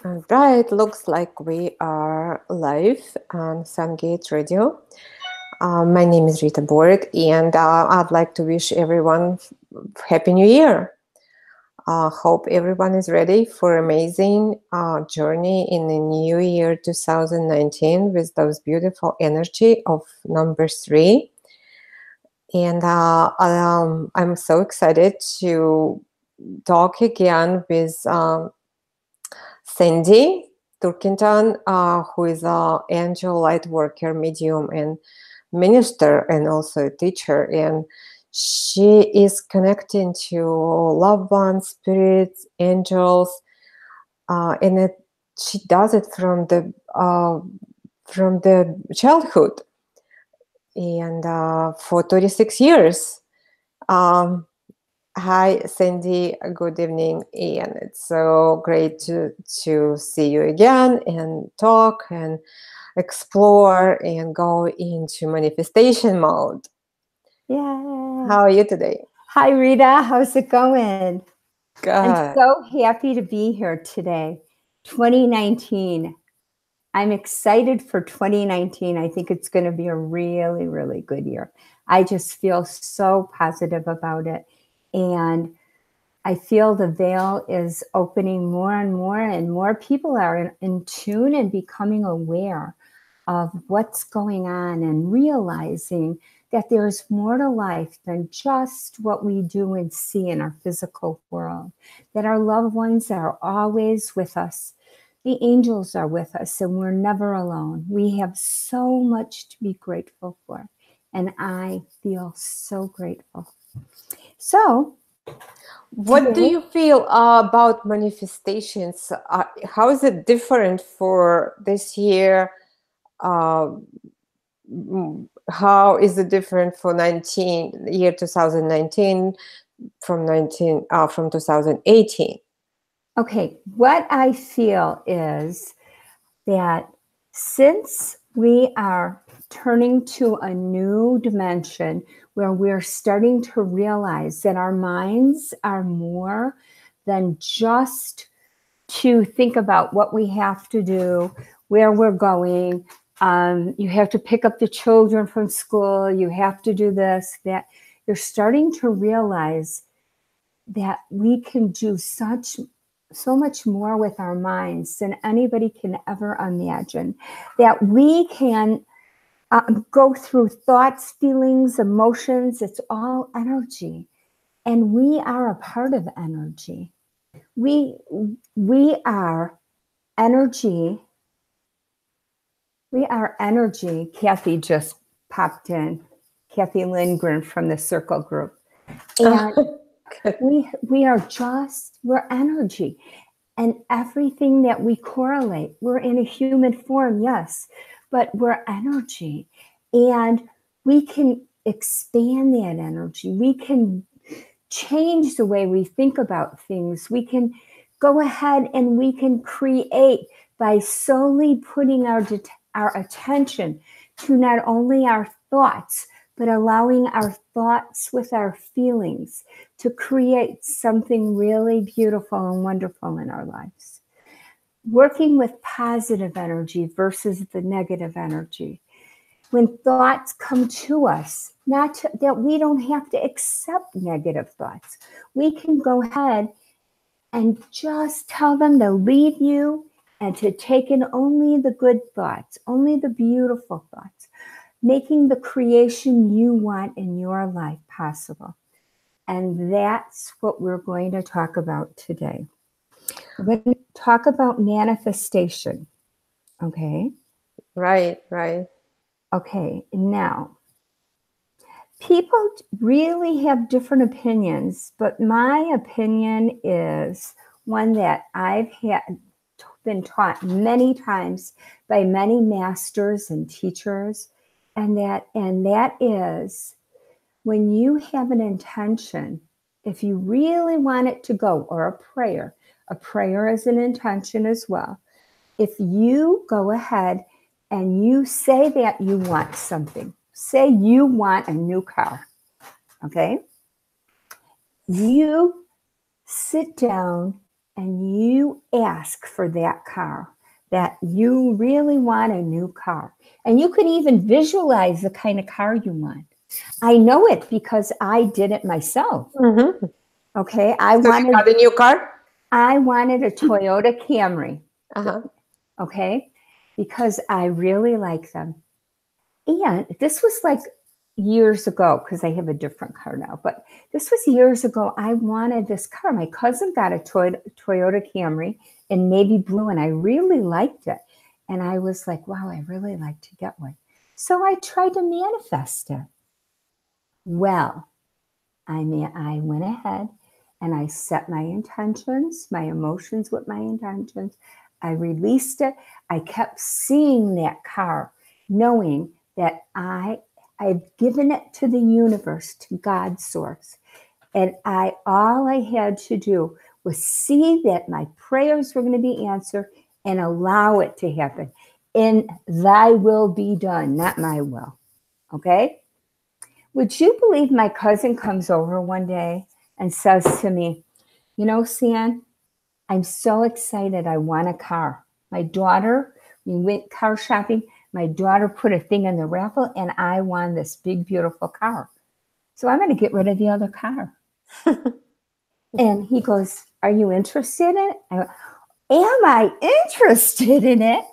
All right, looks like we are live on Sungate Radio. My name is Rita Borg, and I'd like to wish everyone Happy New Year. Hope everyone is ready for amazing journey in the new year 2019 with those beautiful energy of number 3. And I'm so excited to talk again with Sandy Turkington, who is an angel light worker, medium, and minister, and also a teacher. And she is connecting to loved ones, spirits, angels, and she does it from the childhood, and for 36 years. Hi, Sandy. Good evening, and it's so great to see you again and talk and explore and go into manifestation mode. Yeah. How are you today? Hi, Rita. How's it going? Good. I'm so happy to be here today. 2019. I'm excited for 2019. I think it's going to be a really, really good year. I just feel so positive about it. And I feel the veil is opening more and more people are in tune and becoming aware of what's going on and realizing that there's more to life than just what we do and see in our physical world, that our loved ones are always with us. The angels are with us and we're never alone. We have so much to be grateful for. And I feel so grateful. So, what do you feel about manifestations? How is it different for this year? How is it different for year 2019 from 2018? Okay, what I feel is that since we are turning to a new dimension where we're starting to realize that our minds are more than just to think about what we have to do, where we're going. You have to pick up the children from school. You have to do this, that. You're starting to realize that we can do so much more with our minds than anybody can ever imagine, that we can go through thoughts, feelings, emotions. It's all energy. And we are a part of energy. We are energy. We are energy. Kathy just popped in. Kathy Lindgren from the Circle Group. And we're energy. And everything that we correlate, we're in a human form, yes, but we're energy. And we can expand that energy. We can change the way we think about things. We can go ahead and we can create by solely putting our attention to not only our thoughts, but allowing our thoughts with our feelings to create something really beautiful and wonderful in our lives. Working with positive energy versus the negative energy. When thoughts come to us, that we don't have to accept negative thoughts. We can go ahead and just tell them to leave you and to take in only the good thoughts, only the beautiful thoughts, making the creation you want in your life possible. And that's what we're going to talk about today. We're going to talk about manifestation. Okay? Right. Okay, now, people really have different opinions, but my opinion is one that I've been taught many times by many masters and teachers, and that is when you have an intention, if you really want it to go, or a prayer is an intention as well. If you go ahead and you say that you want something, say you want a new car, okay? You sit down and you ask for that car, that you really want a new car. And you can even visualize the kind of car you want. I know it because I did it myself. Mm-hmm. Okay. So you got a new car? I wanted a Toyota Camry. Uh-huh. Okay. Because I really like them. And this was like years ago, because I have a different car now, but this was years ago. I wanted this car. My cousin got a Toyota Camry in navy blue, and I really liked it. And I was like, wow, I really like to get one. So I tried to manifest it. Well, I went ahead and I set my intentions, my emotions with my intentions. I released it. I kept seeing that car, knowing that I've given it to the universe, to God's source. And all I had to do was see that my prayers were going to be answered and allow it to happen. And thy will be done, not my will. Okay? Would you believe my cousin comes over one day and says to me, you know, San, I'm so excited. I want a car. My daughter, we went car shopping. My daughter put a thing in the raffle and I won this big, beautiful car. So I'm going to get rid of the other car. And he goes, are you interested in it? I went, am I interested in it?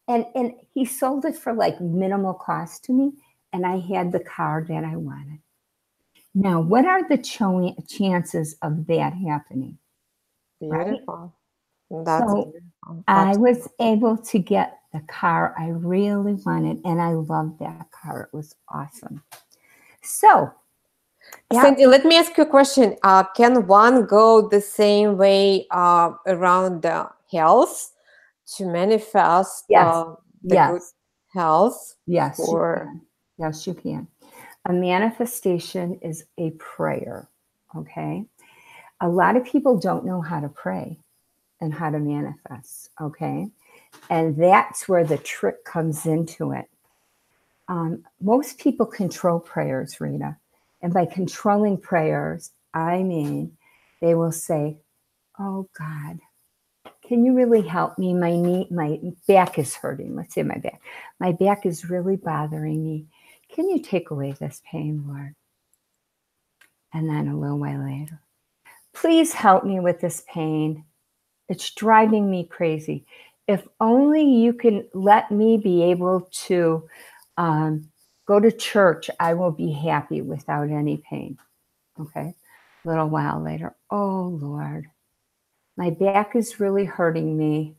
And he sold it for like minimal cost to me. And I had the car that I wanted. Now, what are the chances of that happening? Beautiful. Right? That's so beautiful. I was able to get the car I really wanted, and I loved that car. It was awesome. So, Sandy, let me ask you a question. Can one go the same way around the health to manifest the good health? Yes, you can. Yes, you can. A manifestation is a prayer, okay? A lot of people don't know how to pray and how to manifest, okay? And that's where the trick comes into it. Most people control prayers, Rita. And by controlling prayers, I mean, they will say, oh God, can you really help me? My back is hurting. Let's say my back. My back is really bothering me. Can you take away this pain, Lord? And then a little while later, please help me with this pain. It's driving me crazy. If only you can let me be able to go to church, I will be happy without any pain. Okay. A little while later, oh Lord, my back is really hurting me.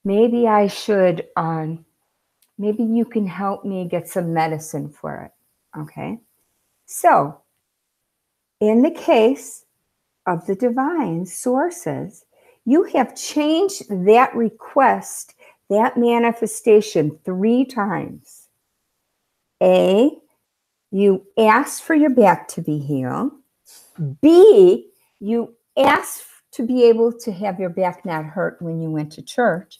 Maybe I should, maybe you can help me get some medicine for it. Okay. So in the case of the divine sources, you have changed that request, that manifestation 3 times. A, you asked for your back to be healed. B, you asked to be able to have your back not hurt when you went to church.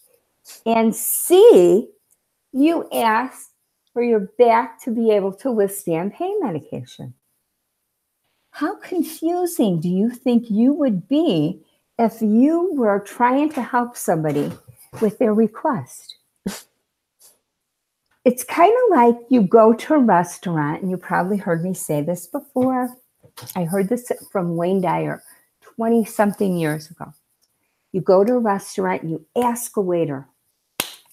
And C, you asked for your back to be able to withstand pain medication. How confusing do you think you would be if you were trying to help somebody with their request? It's kind of like you go to a restaurant, and you probably heard me say this before. I heard this from Wayne Dyer 20-something years ago. You go to a restaurant, you ask a waiter,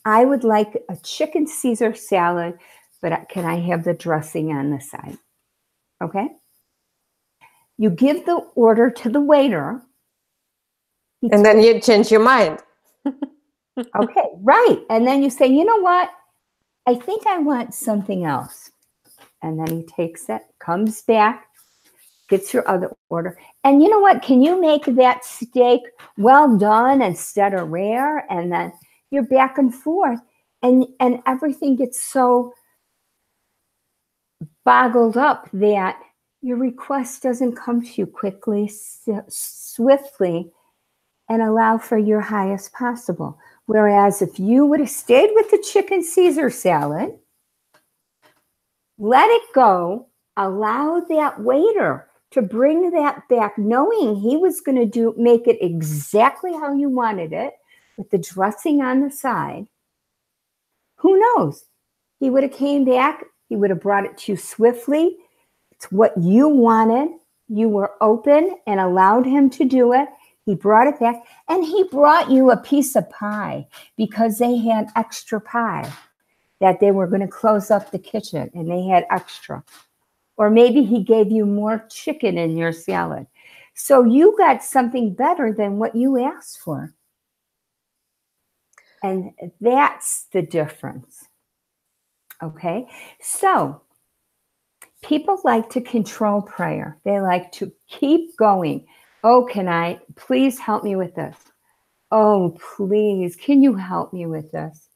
I would like a chicken Caesar salad, but can I have the dressing on the side? Okay? You give the order to the waiter. And then you change your mind. Okay, right. And then you say, you know what? I think I want something else. And then he takes it, comes back, gets your other order. And you know what? Can you make that steak well done instead of rare? And then you're back and forth. And everything gets so boggled up that your request doesn't come to you quickly, swiftly, and allow for your highest possible. Whereas if you would have stayed with the chicken Caesar salad, let it go, allow that waiter to bring that back, knowing he was going to make it exactly how you wanted it, with the dressing on the side. Who knows? He would have came back. He would have brought it to you swiftly. It's what you wanted. You were open and allowed him to do it. He brought it back, and he brought you a piece of pie because they had extra pie that they were going to close up the kitchen and they had extra. Or maybe he gave you more chicken in your salad. So you got something better than what you asked for. And that's the difference. Okay? So people like to control prayer. They like to keep going. Oh, can I please help me with this? Oh, please, can you help me with this?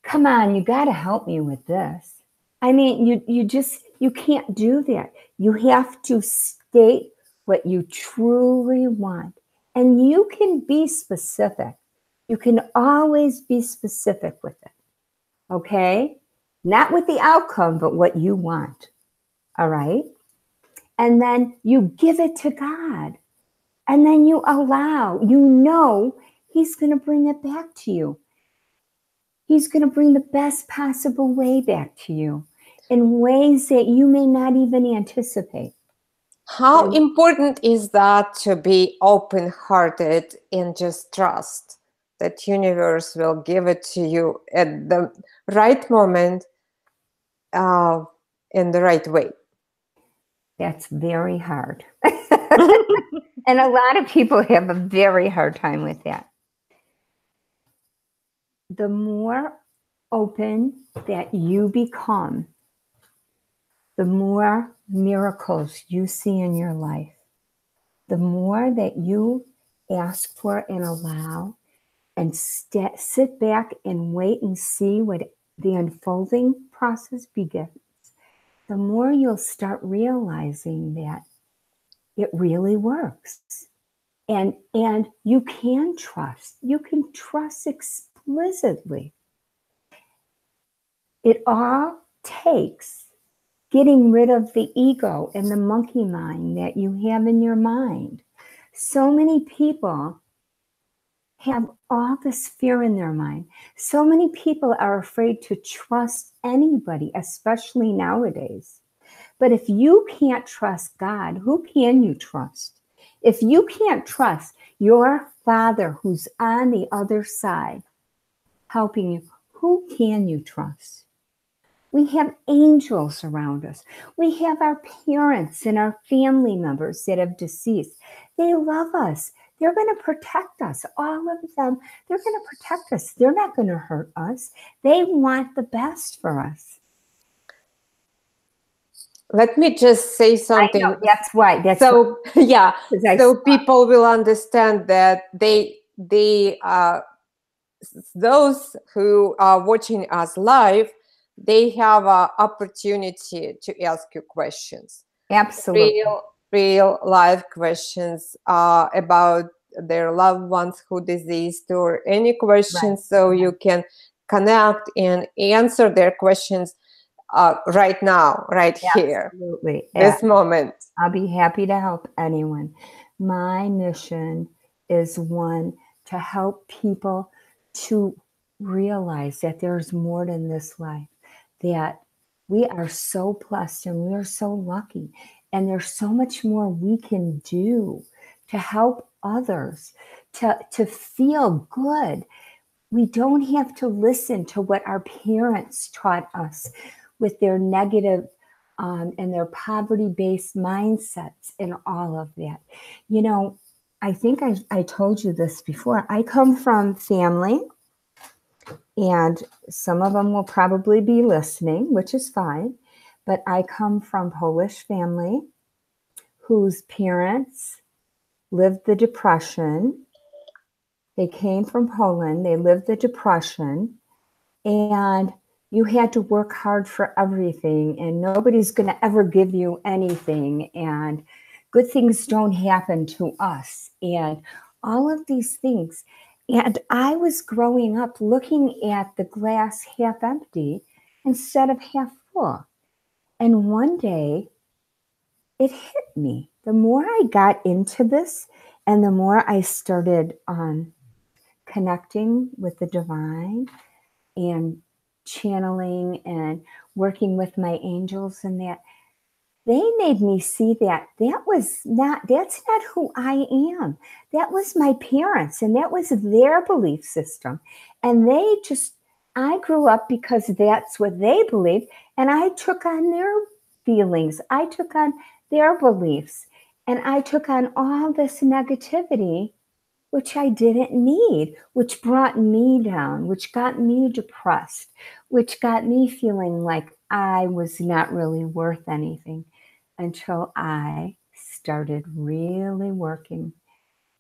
Come on, you got to help me with this. I mean, you can't do that. You have to state what you truly want. And you can be specific. You can always be specific with it. Okay? Not with the outcome, but what you want. All right? And then you give it to God. And then you allow, you know, he's going to bring it back to you. He's going to bring the best possible way back to you in ways that you may not even anticipate. How important is that to be open-hearted and just trust that universe will give it to you at the right moment, in the right way? That's very hard. And a lot of people have a very hard time with that. The more open that you become, the more miracles you see in your life. The more that you ask for and allow and sit back and wait and see what the unfolding process begins, the more you'll start realizing that it really works. And you can trust. You can trust explicitly. It all takes getting rid of the ego and the monkey mind that you have in your mind. So many people have all this fear in their mind. So many people are afraid to trust anybody, especially nowadays. But if you can't trust God, who can you trust? If you can't trust your Father who's on the other side helping you, who can you trust? We have angels around us. We have our parents and our family members that have deceased. They love us. They're going to protect us. All of them, they're going to protect us. They're not going to hurt us. They want the best for us. Let me just say something. I know, that's right. That's so right. Yeah, so people will understand that those who are watching us live, they have an opportunity to ask you questions. Absolutely. Real live questions about their loved ones who deceased, or any questions, so you can connect and answer their questions right now, right here. Absolutely. This moment. I'll be happy to help anyone. My mission is one, to help people to realize that there's more than this life, that we are so blessed and we are so lucky, and there's so much more we can do to help others, to feel good. We don't have to listen to what our parents taught us with their negative and their poverty-based mindsets and all of that. You know, I think I told you this before. I come from family, and some of them will probably be listening, which is fine. But I come from Polish family whose parents lived the Depression. They came from Poland. They lived the Depression. And you had to work hard for everything, and nobody's going to ever give you anything, and good things don't happen to us, and all of these things. And I was growing up looking at the glass half empty instead of half full. And one day it hit me. The more I got into this and the more I started connecting with the divine and channeling and working with my angels and that, they made me see that that's not who I am. That was my parents and that was their belief system. And I grew up because that's what they believed. And I took on their feelings. I took on their beliefs. And I took on all this negativity, which I didn't need, which brought me down, which got me depressed, which got me feeling like I was not really worth anything until I started really working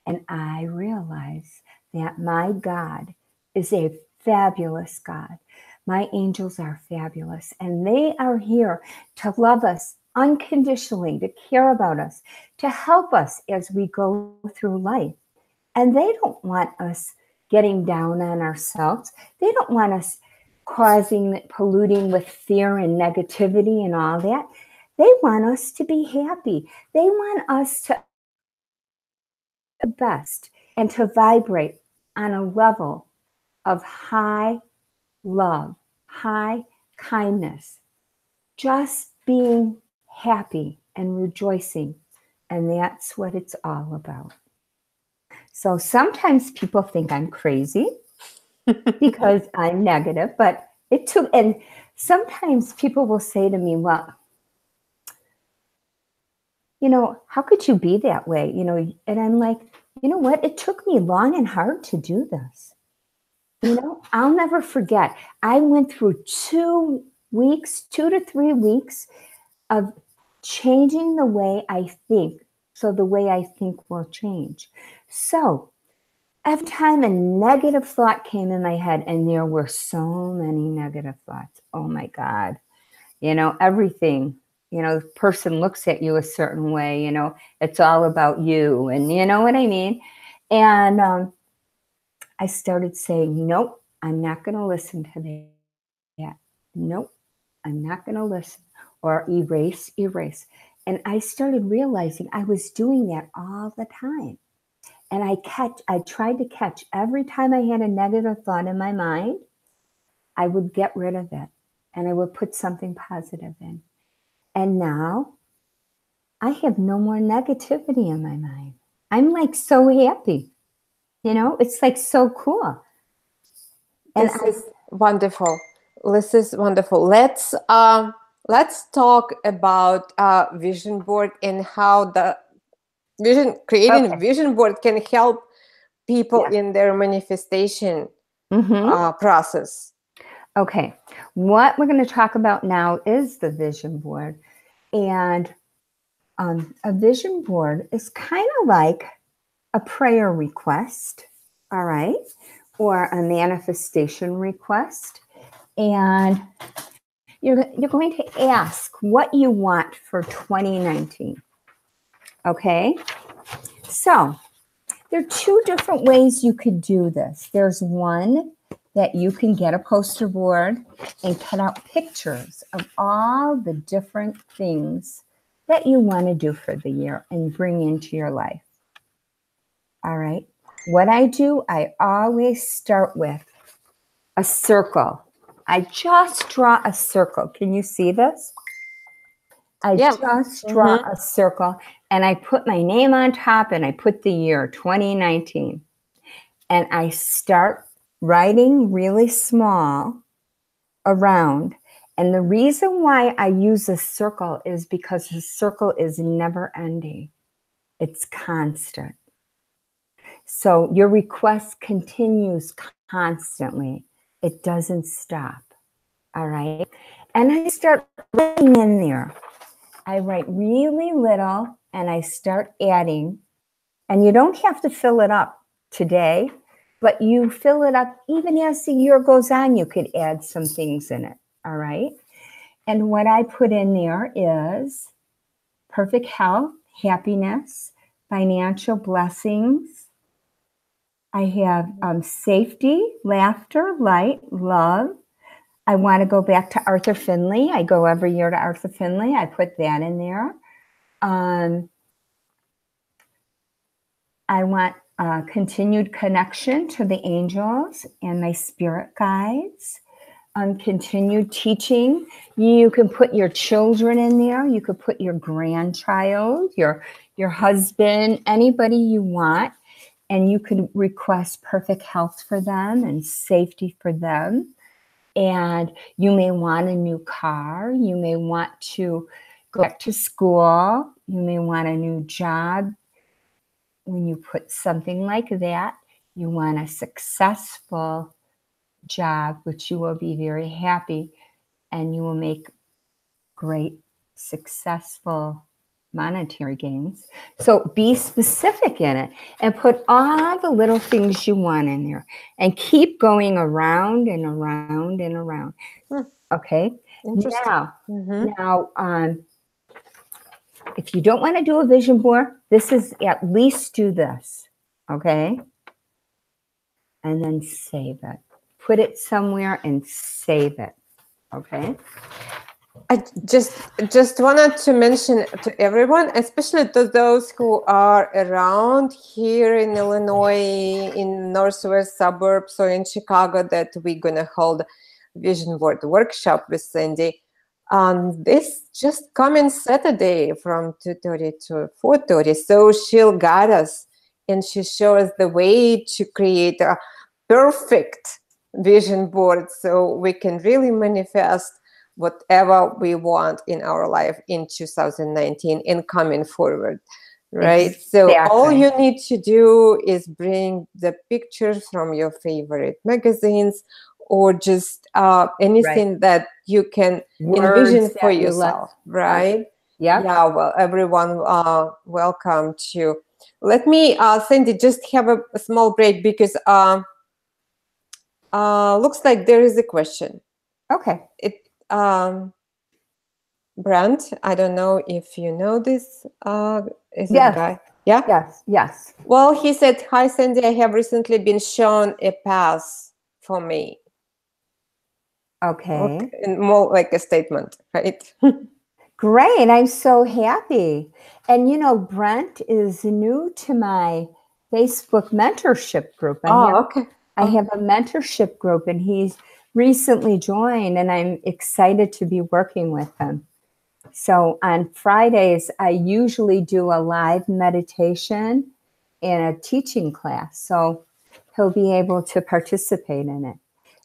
and I realized that my God is a fabulous God. My angels are fabulous and they are here to love us unconditionally, to care about us, to help us as we go through life. And they don't want us getting down on ourselves. They don't want us polluting with fear and negativity and all that. They want us to be happy. They want us to the best and to vibrate on a level of high love, high kindness, just being happy and rejoicing. And that's what it's all about. So sometimes people think I'm crazy because I'm negative, but and sometimes people will say to me, well, how could you be that way? And I'm like, you know what? It took me long and hard to do this. I'll never forget. I went through 2 to 3 weeks of changing the way I think. So the way I think will change. So every time a negative thought came in my head, and there were so many negative thoughts. Oh my God. Everything, the person looks at you a certain way, it's all about you. And you know what I mean? And I started saying, nope, I'm not going to listen to that. Nope, I'm not going to listen. Or erase. And I started realizing I was doing that all the time. And I tried to catch every time I had a negative thought in my mind, I would get rid of it and I would put something positive in. And now I have no more negativity in my mind. I'm like so happy. It's like so cool. And this is wonderful. This is wonderful. Let's talk about vision board and how the creating a vision board can help people in their manifestation process. Okay, what we're going to talk about now is the vision board. And a vision board is kind of like a prayer request, all right, or a manifestation request. And you're going to ask what you want for 2019. Okay, so there are 2 different ways you could do this. There's one that you can get a poster board and cut out pictures of all the different things that you want to do for the year and bring into your life. All right. What I do, I always start with a circle. I just draw a circle. Can you see this? I just draw a circle and I put my name on top and I put the year 2019. And I start writing really small around. And the reason why I use a circle is because the circle is never ending. It's constant. So your request continues constantly. It doesn't stop. All right. And I start writing in there. I write really little and I start adding. And you don't have to fill it up today, but you fill it up even as the year goes on, you could add some things in it. All right. And what I put in there is perfect health, happiness, financial blessings. I have safety, laughter, light, love. I want to go back to Arthur Findlay. I go every year to Arthur Findlay. I put that in there. I want a continued connection to the angels and my spirit guides. Continued teaching. You can put your children in there. You could put your grandchild, your husband, anybody you want. And you can request perfect health for them and safety for them. And you may want a new car. You may want to go back to school. You may want a new job. When you put something like that, you want a successful job, which you will be very happy, and you will make great, successful monetary gains. So be specific in it and put all the little things you want in there and keep going around and around and around. Okay. Interesting. Now, if you don't want to do a vision board, this is at least do this. Okay. And then save it. Put it somewhere and save it. Okay. I just wanted to mention to everyone, especially to those who are around here in Illinois, in northwest suburbs or in Chicago, that we're gonna hold vision board workshop with Sandy. This just coming Saturday from 2:30 to 4:30. So she'll guide us and she shows us the way to create a perfect vision board so we can really manifest whatever we want in our life in 2019 and coming forward, right? Exactly. So all you need to do is bring the pictures from your favorite magazines or just anything that you can envision for yourself, right? Yeah. Yeah, well, everyone welcome to. Let me, Sandy, just have a small break because looks like there is a question. Okay. Brent, I don't know if you know this. Is Yes. it guy? Yeah? Yes. Yes. Well, he said, "Hi, Sandy, I have recently been shown a path for me." Okay. More like a statement, right? Great. I'm so happy. And you know, Brent is new to my Facebook mentorship group. Okay. I have a mentorship group and he's recently joined and I'm excited to be working with him. So on Fridays, I usually do a live meditation and a teaching class. So he'll be able to participate in it.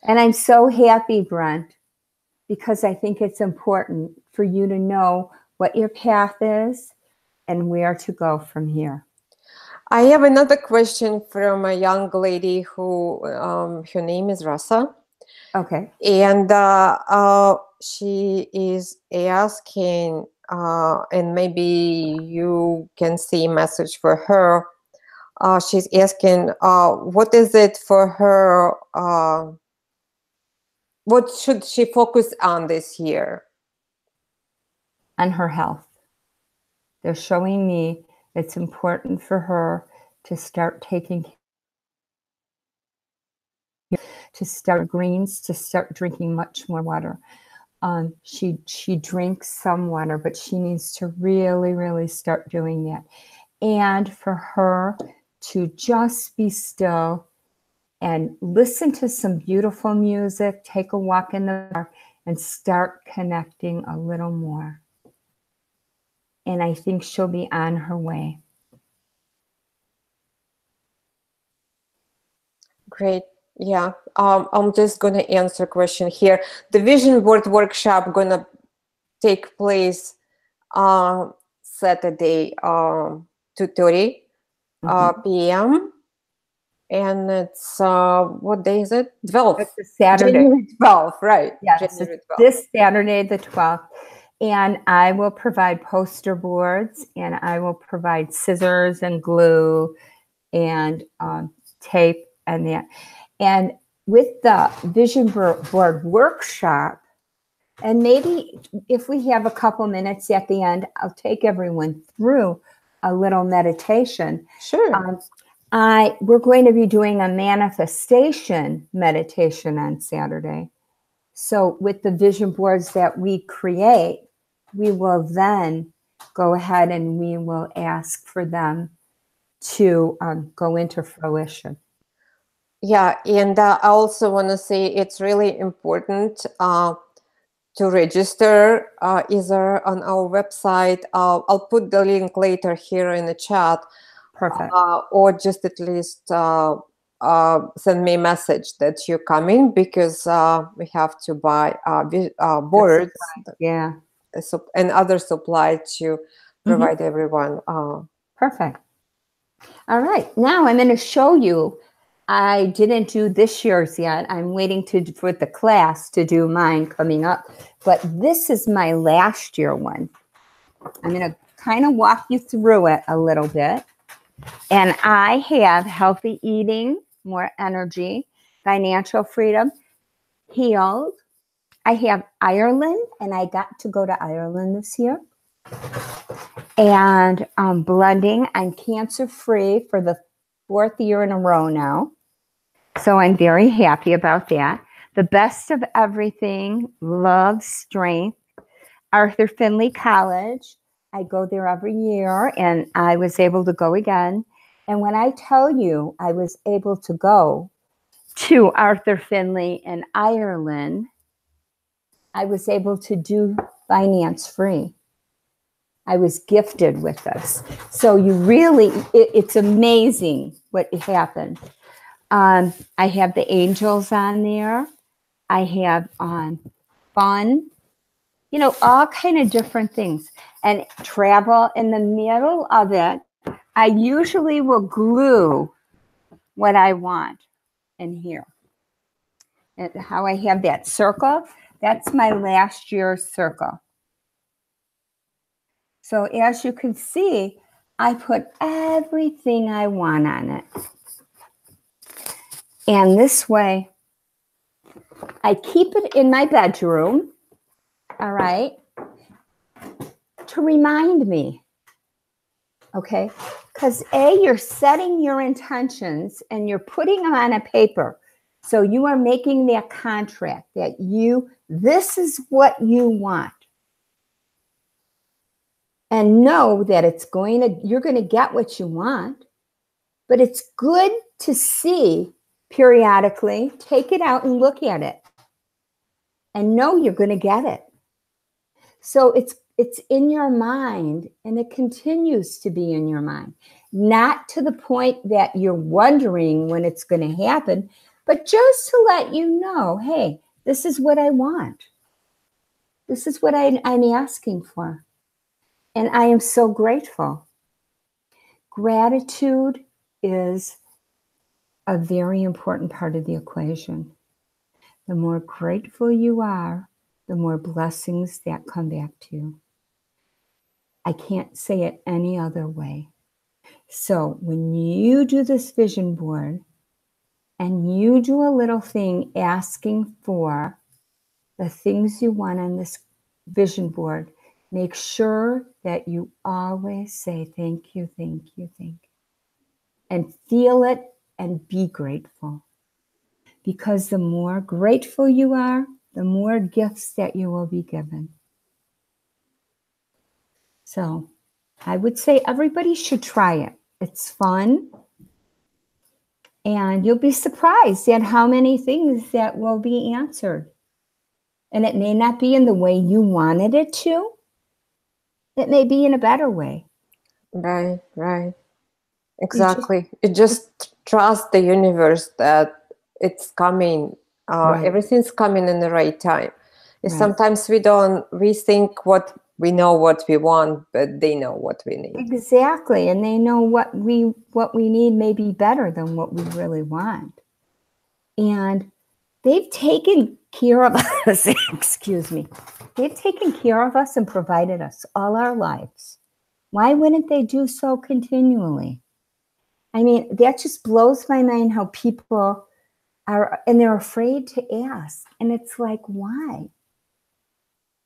And I'm so happy, Brent, because I think it's important for you to know what your path is and where to go from here. I have another question from a young lady who, her name is Rasa. Okay. And she is asking, and maybe you can see a message for her. She's asking, what is it for her? What should she focus on this year? On her health. They're showing me it's important for her to start taking to start greens, to start drinking much more water. She drinks some water, but she needs to really, really start doing that. And for her to just be still and listen to some beautiful music, take a walk in the park, and start connecting a little more. And I think she'll be on her way. Great. Yeah. I'm just going to answer a question here. The vision board workshop going to take place Saturday, 2:30 p.m. And it's, what day is it? 12th. It's a Saturday. January 12th, right. Yes, January 12th. This Saturday, the 12th. And I will provide poster boards and I will provide scissors and glue and tape and that. And with the vision board workshop, and maybe if we have a couple minutes at the end, I'll take everyone through a little meditation. Sure. We're going to be doing a manifestation meditation on Saturday. So with the vision boards that we create, we will then go ahead and we will ask for them to go into fruition. Yeah, and I also want to say it's really important to register either on our website. I'll put the link later here in the chat. Perfect. Or just at least send me a message that you're coming, because we have to buy boards, yeah, and other supply to provide everyone. Perfect. All right, now I'm going to show you. I didn't do this year's yet. I'm waiting for the class to do mine coming up. But this is my last year one. I'm going to kind of walk you through it a little bit. And I have healthy eating, more energy, financial freedom, healed. I have Ireland, and I got to go to Ireland this year. And blending, I'm cancer-free for the 4th year in a row now. So I'm very happy about that. The best of everything, love, strength. Arthur Findlay College. I go there every year, and I was able to go again. And when I tell you I was able to go to Arthur Findlay in Ireland, I was able to do finance free. I was gifted with this. So you really, it's amazing what happened. I have the angels on there. I have fun, all kind of different things. And travel in the middle of it, I usually will glue what I want in here. And how I have that circle, that's my last year's circle. So as you can see, I put everything I want on it. And this way, I keep it in my bedroom, all right, to remind me, okay? Because you're setting your intentions and you're putting them on a paper. So you are making that contract that this is what you want. And know that you're going to get what you want, but it's good to see periodically, take it out and look at it and know you're going to get it. So it's in your mind, and it continues to be in your mind, not to the point that you're wondering when it's going to happen, but just to let you know, hey, this is what I want. This is what I'm asking for. And I am so grateful. Gratitude is a very important part of the equation. The more grateful you are, the more blessings that come back to you. I can't say it any other way. So when you do this vision board and you do a little thing asking for the things you want on this vision board, make sure that you always say thank you, thank you, thank you. And feel it and be grateful. Because the more grateful you are, the more gifts that you will be given. So I would say everybody should try it. It's fun. And you'll be surprised at how many things that will be answered. And it may not be in the way you wanted it to. It may be in a better way. Right. Exactly. You just trust the universe that it's coming. Right. Everything's coming in the right time. Right. Sometimes we think we know what we want, but they know what we need. Exactly. And they know what we need may be better than what we really want. And they've taken care of us. Excuse me. They've taken care of us and provided us all our lives. Why wouldn't they do so continually? I mean, that just blows my mind how people are, and they're afraid to ask. And it's like, why?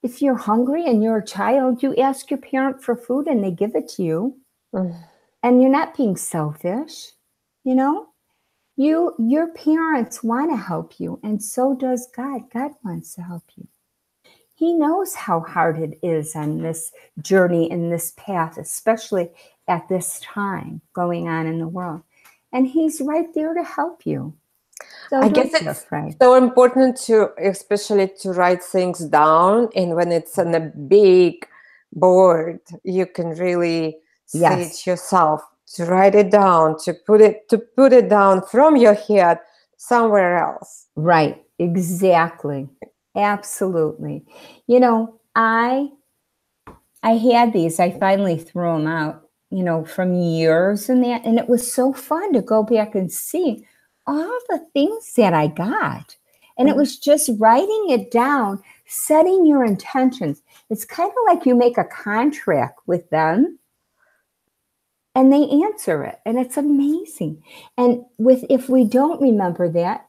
If you're hungry and you're a child, you ask your parent for food and they give it to you. And you're not being selfish, Your parents want to help you, and so does God. God wants to help you. He knows how hard it is on this journey, in this path, especially at this time going on in the world. And he's right there to help you. So I don't guess be it's afraid. so important to, especially to write things down. And when it's on a big board, you can really say Yes, it yourself, to write it down, to put it down from your head somewhere else. right. Exactly. Absolutely. You know, I had these. I finally threw them out, from years and that. And it was so fun to go back and see all the things that I got. And it Mhm. was just writing it down, setting your intentions. It's kind of like you make a contract with them and they answer it. And it's amazing. And if we don't remember that,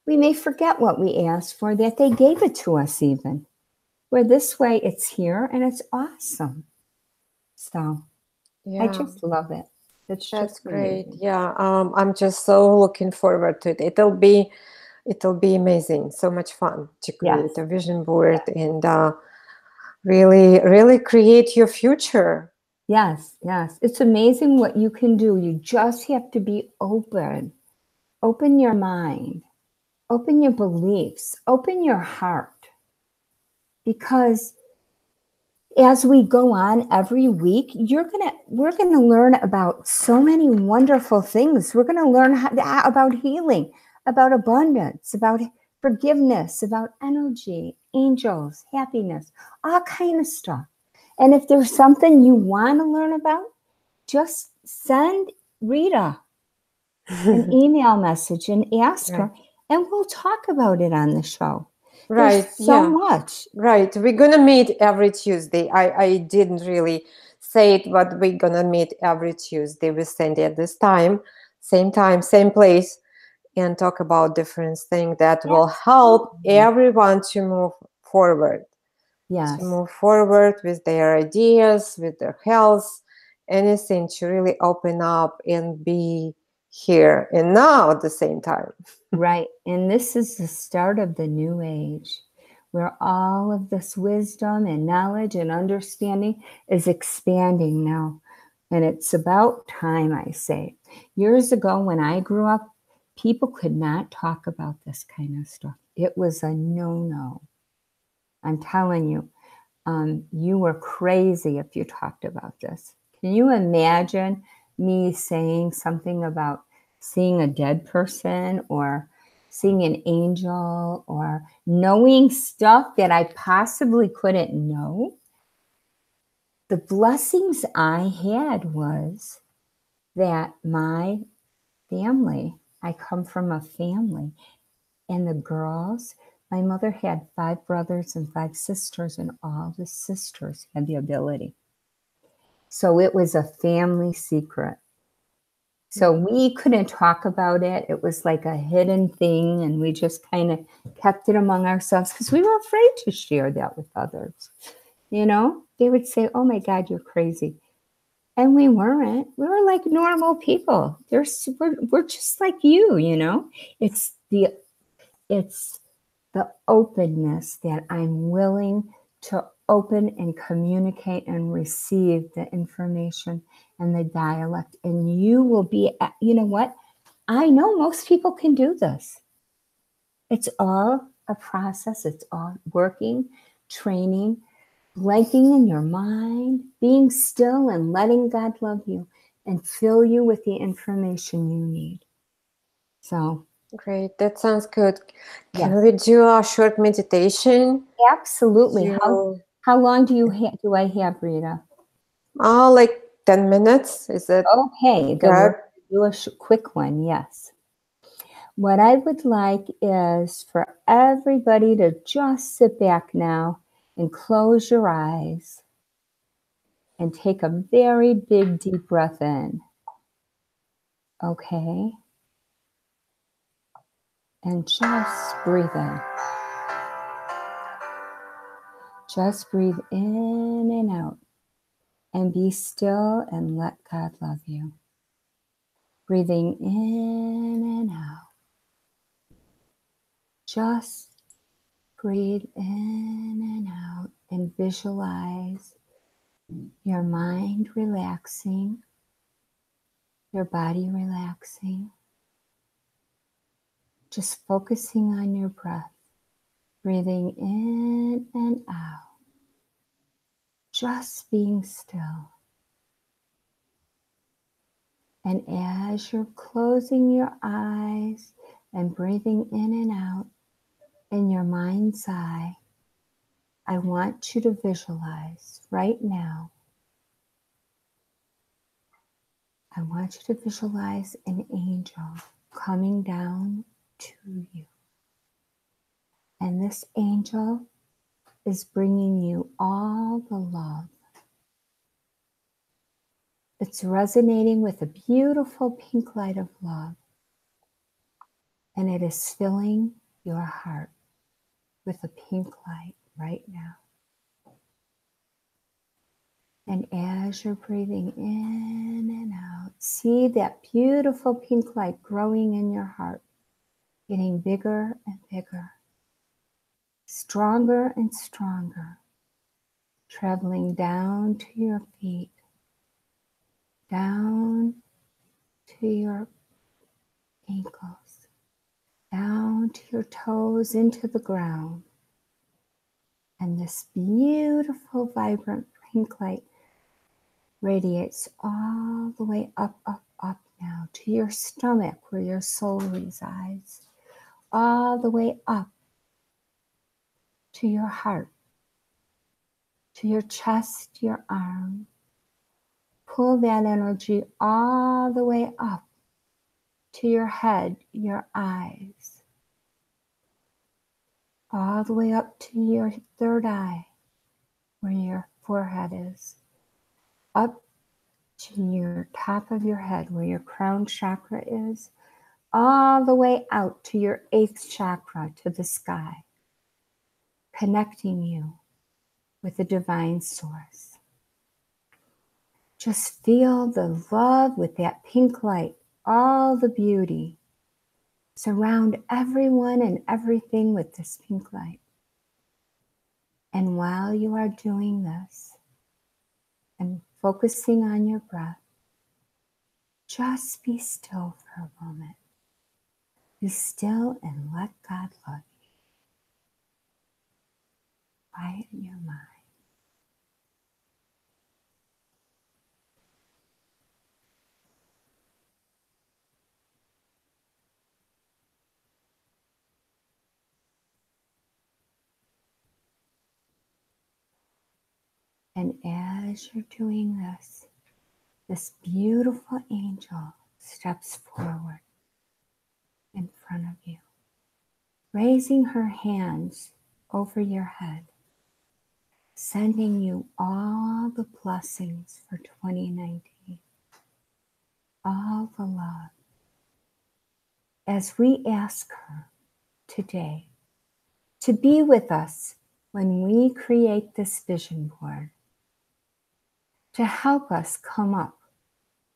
we may forget what we asked for, that they gave it to us even. Where this way it's here and it's awesome. So I Yeah, just love it. It's that's just great. amazing. Yeah, I'm just so looking forward to it. It'll be amazing. So much fun to create Yes. a vision board and really, really create your future. Yes. Yes. It's amazing what you can do. You just have to be open. Open your mind. Open your beliefs. Open your heart. Because as we go on every week, we're gonna learn about so many wonderful things. We're gonna learn about healing, about abundance, about forgiveness, about energy, angels, happiness, all kind of stuff. And if there's something you want to learn about, just send Rita an email message and ask Right. her, and we'll talk about it on the show. There's Right. so Yeah. much. Right. We're gonna meet every Tuesday. I didn't really say it, but we're gonna meet every Tuesday with Sandy at this time, same place, and talk about different things that will help Absolutely. everyone to move forward, Yes. with their ideas, with their health, anything to really open up and be here and now at the same time. Right. And this is the start of the new age where all of this wisdom and knowledge and understanding is expanding now. And it's about time, I say. Years ago, when I grew up, people could not talk about this kind of stuff. It was a no no. I'm telling you, you were crazy if you talked about this. Can you imagine me saying something about seeing a dead person or seeing an angel or knowing stuff that I possibly couldn't know? The blessings I had was that my family, I come from a family, and the girls, my mother had 5 brothers and 5 sisters, and all the sisters had the ability. So it was a family secret. So we couldn't talk about it. It was like a hidden thing, and we just kind of kept it among ourselves because we were afraid to share that with others. They would say, "Oh my God, you're crazy." And we weren't. We were like normal people. We're just like you. It's the it's the openness that I'm willing to open and communicate and receive the information and the dialect. And you will be, you know what? I know most people can do this. It's all a process, it's all working, training, blanking in your mind, being still and letting God love you and fill you with the information you need. So, Great, that sounds good. Can yes. we do a short meditation? Absolutely. How To how long do I have, Rita? like 10 minutes. Is that Okay, then we're good? going to do a quick one. Yes. What I would like is for everybody to just sit back now and close your eyes and take a very big deep breath in. Okay. And just breathe in. Just breathe in and out and be still and let God love you. Breathing in and out. Just Breathe in and out and visualize your mind relaxing, your body relaxing, just focusing on your breath, breathing in and out, just being still. And as you're closing your eyes and breathing in and out in your mind's eye, I want you to visualize right now. I want you to visualize an angel coming down to you. And this angel is bringing you all the love. It's resonating with a beautiful pink light of love. And it is filling your heart with a pink light right now. And as you're breathing in and out, see that beautiful pink light growing in your heart, getting bigger and bigger, stronger and stronger, traveling down to your feet, down to your ankles, down to your toes, into the ground. And this beautiful, vibrant pink light radiates all the way up, up, up now to your stomach where your soul resides, all the way up to your heart, to your chest, your arm. Pull that energy all the way up to your head, your eyes, all the way up to your third eye where your forehead is, up to your top of your head where your crown chakra is, all the way out to your 8th chakra, to the sky, connecting you with the divine source. Just feel the love with that pink light, all the beauty. Surround everyone and everything with this pink light. And while you are doing this and focusing on your breath, just be still for a moment. Be still and let God love you. Quiet your mind. And as you're doing this, this beautiful angel steps forward in front of you, raising her hands over your head, sending you all the blessings for 2019, all the love. As we ask her today to be with us when we create this vision board, to help us come up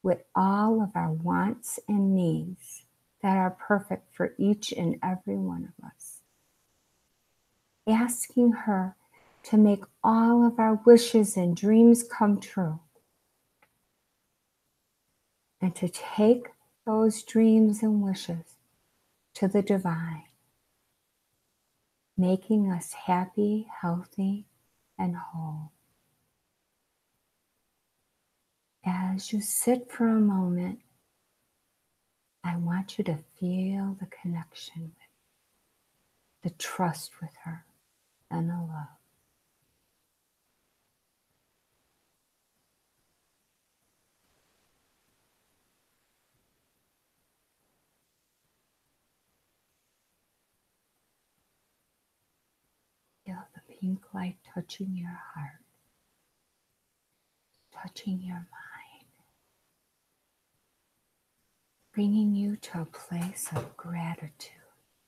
with all of our wants and needs that are perfect for each and every one of us. Asking her to make all of our wishes and dreams come true. And to take those dreams and wishes to the divine, making us happy, healthy, and whole. As you sit for a moment, I want you to feel the connection with, the trust with her, and the love. Feel the pink light touching your heart, touching your mind, bringing you to a place of gratitude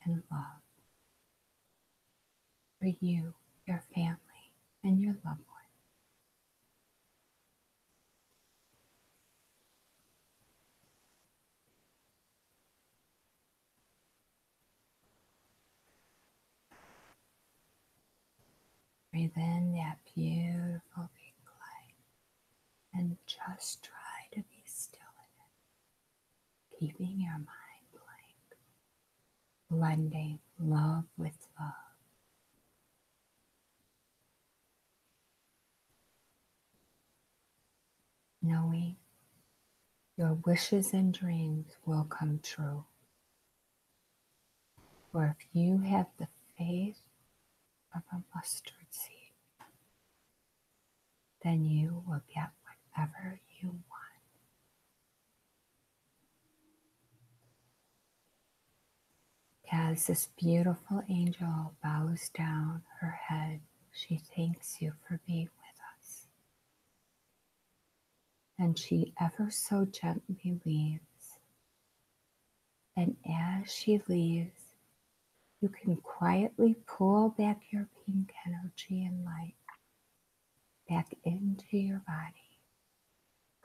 and love for you, your family, and your loved one. breathe in that beautiful pink light and just try to be still in it, keeping your mind blank, blending love with love. Knowing your wishes and dreams will come true. For if you have the faith of a mustard seed, then you will get whatever you want. As this beautiful angel bows down her head, she thanks you for being with us. And she ever so gently leaves. And as she leaves, you can quietly pull back your pink energy and light back into your body,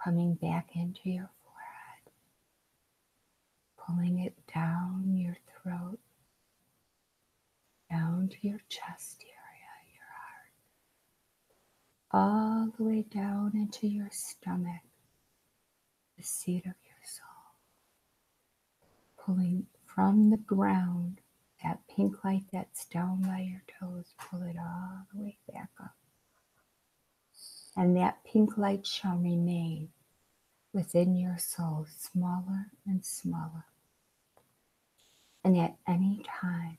coming back into your forehead, pulling it down your throat, down to your chest area, your heart, all the way down into your stomach, the seat of your soul, pulling from the ground that pink light that's down by your toes, pull it all the way back up. And that pink light shall remain within your soul, smaller and smaller. And at any time,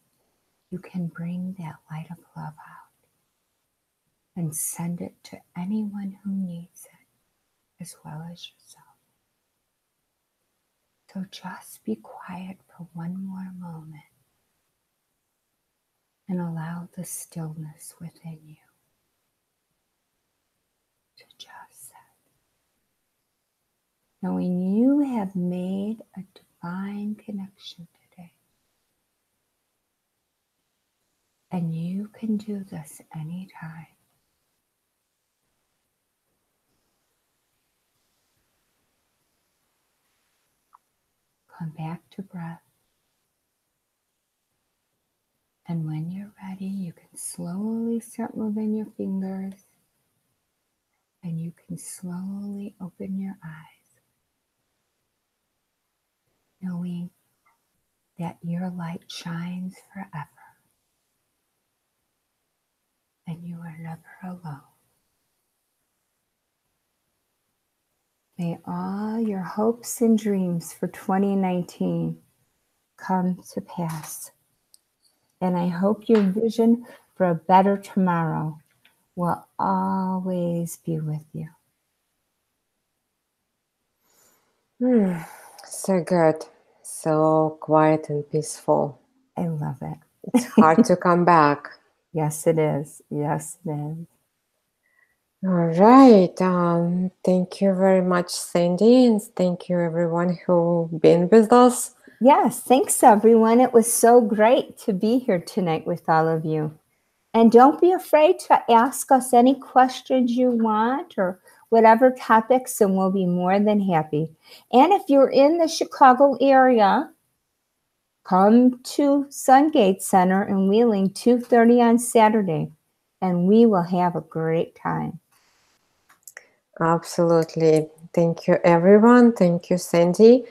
you can bring that light of love out and send it to anyone who needs it, as well as yourself. So just be quiet for one more moment and allow the stillness within you to just set. Knowing you have made a divine connection today. And you can do this anytime. Come back to breath. And when you're ready, you can slowly start moving your fingers. And you can slowly open your eyes, knowing that your light shines forever. And you are never alone. May all your hopes and dreams for 2019 come to pass. And I hope your vision for a better tomorrow will always be with you. So good. So quiet and peaceful. I love it. It's hard to come back. Yes, it is. Yes, it is. All right. Thank you very much, Sandy. And thank you, everyone who's been with us. Yes, thanks, everyone. It was so great to be here tonight with all of you. And don't be afraid to ask us any questions you want or whatever topics, and we'll be more than happy. And if you're in the Chicago area, come to Sungate Center in Wheeling, 2:30 on Saturday, and we will have a great time. Absolutely. Thank you, everyone. Thank you, Sandy.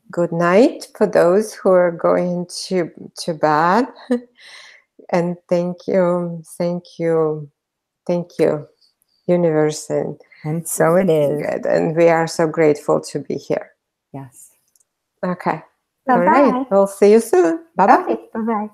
Good night for those who are going to bed. And thank you, universe. And so it is. Good. And we are so grateful to be here. Yes. Okay. Bye-bye. All right. We'll see you soon. Bye-bye. Okay, bye-bye.